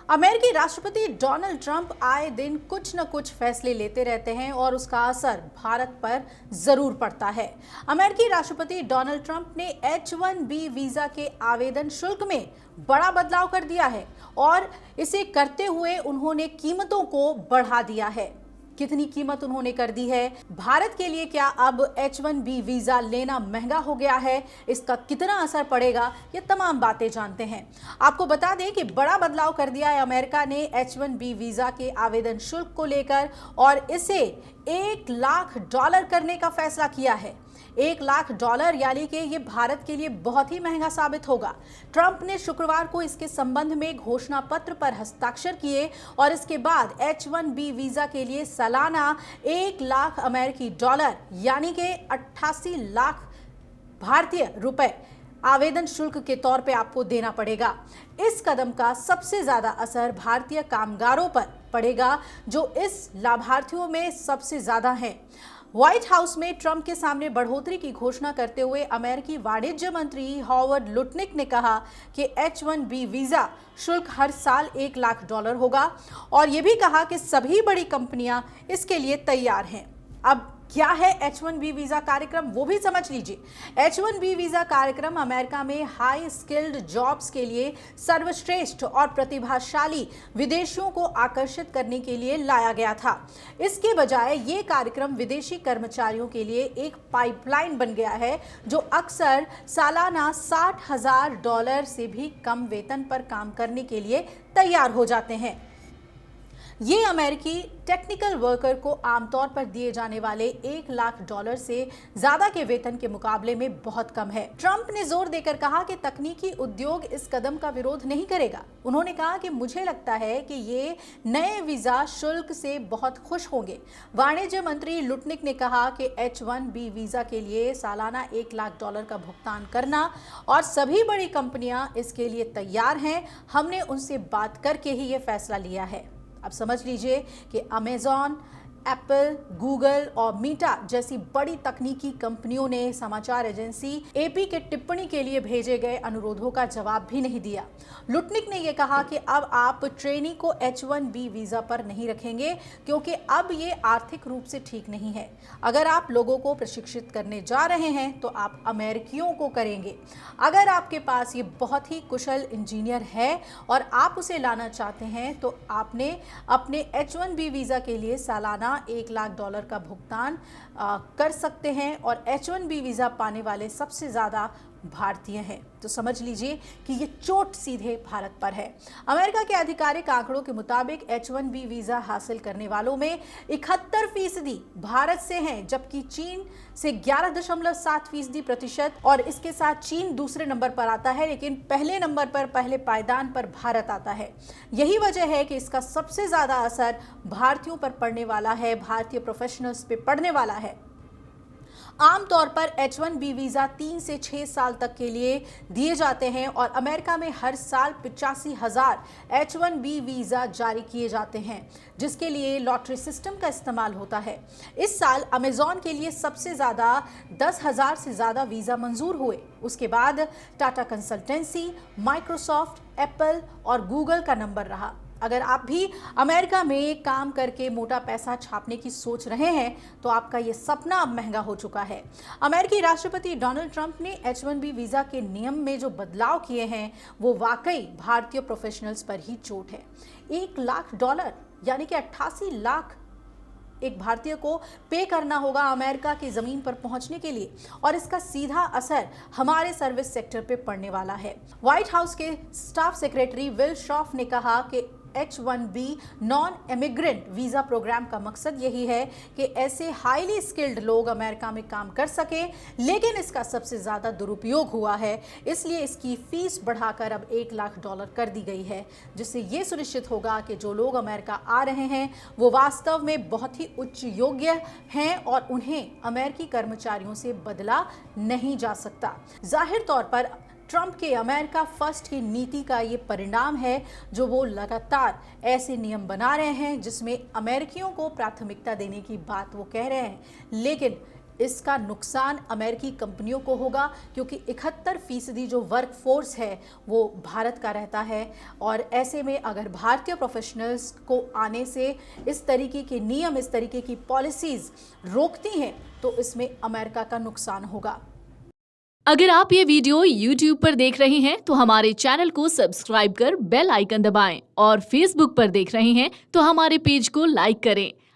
अमेरिकी राष्ट्रपति Donald Trump आए दिन कुछ न कुछ फैसले लेते रहते हैं और उसका असर भारत पर जरूर पड़ता है। अमेरिकी राष्ट्रपति डोनाल्ड ट्रंप ने H-1B वीजा के आवेदन शुल्क में बड़ा बदलाव कर दिया है और इसे करते हुए उन्होंने कीमतों को बढ़ा दिया है। कितनी कीमत उन्होंने कर दी है? भारत के लिए क्या अब H-1B वीजा लेना महंगा हो गया है? इसका कितना असर पड़ेगा? ये तमाम बातें जानते हैं। आपको बता दें कि बड़ा बदलाव कर दिया है अमेरिका ने H-1B वीजा के आवेदन शुल्क को लेकर और इसे $1 लाख करने का फैसला किया है। $1 लाख यानी कि ये भारत के लिए बहुत ही महंगा साबित होगा। ट्रंप ने शुक्रवार को इसके संबंध में घोषणा पत्र पर हस्ताक्षर किए और इसके बाद H-1B वीजा के लिए सालाना $1 लाख अमेरिकी डॉलर यानी कि 88 लाख भारतीय रुपए आवेदन शुल्क के तौर पे आपको देना पड़ेगा। इस कदम का सबसे ज्यादा असर भारतीय कामगारों पर पड़ेगा जो इस लाभार्थियों में सबसे ज्यादा हैं। व्हाइट हाउस में ट्रंप के सामने बढ़ोतरी की घोषणा करते हुए अमेरिकी वाणिज्य मंत्री हॉवर्ड लुटनिक ने कहा कि H-1B वीजा शुल्क हर साल $1 लाख होगा और यह भी कहा कि सभी बड़ी कंपनियां इसके लिए तैयार हैं। अब क्या है H-1B वीजा कार्यक्रम, वो भी समझ लीजिए। H-1B वीजा कार्यक्रम अमेरिका में हाई स्किल्ड जॉब्स के लिए सर्वश्रेष्ठ और प्रतिभाशाली विदेशियों को आकर्षित करने के लिए लाया गया था। इसके बजाय ये कार्यक्रम विदेशी कर्मचारियों के लिए एक पाइपलाइन बन गया है जो अक्सर सालाना $60,000 से भी कम वेतन पर काम करने के लिए तैयार हो जाते हैं। ये अमेरिकी टेक्निकल वर्कर को आमतौर पर दिए जाने वाले $1 लाख से ज्यादा के वेतन के मुकाबले में बहुत कम है। ट्रंप ने जोर देकर कहा कि तकनीकी उद्योग इस कदम का विरोध नहीं करेगा। उन्होंने कहा कि मुझे लगता है कि ये नए वीजा शुल्क से बहुत खुश होंगे। वाणिज्य मंत्री लुटनिक ने कहा कि H-1B वीजा के लिए सालाना $1 लाख का भुगतान करना और सभी बड़ी कंपनियां इसके लिए तैयार हैं। हमने उनसे बात करके ही ये फैसला लिया है। अब समझ लीजिए कि अमेजॉन, एप्पल, गूगल और मीटा जैसी बड़ी तकनीकी कंपनियों ने समाचार एजेंसी AP के टिप्पणी के लिए भेजे गए अनुरोधों का जवाब भी नहीं दिया। लुटनिक ने यह कहा कि अब आप ट्रेनी को H-1B वीजा पर नहीं रखेंगे क्योंकि अब ये आर्थिक रूप से ठीक नहीं है। अगर आप लोगों को प्रशिक्षित करने जा रहे हैं तो आप अमेरिकियों को करेंगे। अगर आपके पास ये बहुत ही कुशल इंजीनियर है और आप उसे लाना चाहते हैं तो आपने अपने H-1B वीजा के लिए सालाना $1 लाख का भुगतान कर सकते हैं और H-1B वीजा पाने वाले सबसे ज्यादा भारतीय हैं। तो समझ लीजिए कि ये चोट सीधे भारत पर है। अमेरिका के आधिकारिक आंकड़ों के मुताबिक H-1B वीजा हासिल करने वालों में 71% भारत से हैं, जबकि चीन से 11.7% और इसके साथ चीन दूसरे नंबर पर आता है, लेकिन पहले नंबर पर, पहले पायदान पर भारत आता है। यही वजह है कि इसका सबसे ज्यादा असर भारतीयों पर पड़ने वाला है, भारतीय प्रोफेशनल्स पे पड़ने वाला है। आमतौर पर H-1B वीजा 3 से 6 साल तक के लिए दिए जाते हैं और अमेरिका में हर साल 85,000 H-1B वीजा जारी किए जाते हैं, जिसके लिए लॉटरी सिस्टम का इस्तेमाल होता है। इस साल अमेजॉन के लिए सबसे ज्यादा 10,000 से ज्यादा वीजा मंजूर हुए। उसके बाद टाटा कंसल्टेंसी, माइक्रोसॉफ्ट, एप्पल और गूगल का नंबर रहा। अगर आप भी अमेरिका में काम करके मोटा पैसा छापने की सोच रहे हैं तो आपका ये सपना अब महंगा हो चुका है। अमेरिकी राष्ट्रपति डोनाल्ड ट्रंप ने H-1B वीजा के नियम में जो बदलाव किए हैं वो वाकई भारतीय प्रोफेशनल्स पर ही चोट है। $1 लाख यानी कि 88 लाख एक भारतीय को पे करना होगा अमेरिका की जमीन पर पहुंचने के लिए और इसका सीधा असर हमारे सर्विस सेक्टर पे पड़ने वाला है। व्हाइट हाउस के स्टाफ सेक्रेटरी विल श्रॉफ ने कहा कि H-1B non immigrant visa programme का मकसद यही है कि ऐसे हाईली स्किल्ड लोग अमेरिका में काम कर सकें, लेकिन इसका सबसे ज्यादा दुरुपयोग हुआ है, इसलिए इसकी फीस बढ़ाकर अब $1 लाख कर दी गई है, जिससे ये सुनिश्चित होगा कि जो लोग अमेरिका आ रहे हैं वो वास्तव में बहुत ही उच्च योग्य हैं और उन्हें अमेरिकी कर्मचारियों से बदला नहीं जा सकता। जाहिर तौर पर ट्रंप के अमेरिका फर्स्ट की नीति का ये परिणाम है जो वो लगातार ऐसे नियम बना रहे हैं जिसमें अमेरिकियों को प्राथमिकता देने की बात वो कह रहे हैं, लेकिन इसका नुकसान अमेरिकी कंपनियों को होगा, क्योंकि 71% जो वर्क फोर्स है वो भारत का रहता है। और ऐसे में अगर भारतीय प्रोफेशनल्स को आने से इस तरीके के नियम, इस तरीके की पॉलिसीज रोकती हैं, तो इसमें अमेरिका का नुकसान होगा। अगर आप ये वीडियो YouTube पर देख रहे हैं तो हमारे चैनल को सब्सक्राइब कर बेल आइकन दबाएं, और Facebook पर देख रहे हैं तो हमारे पेज को लाइक करें।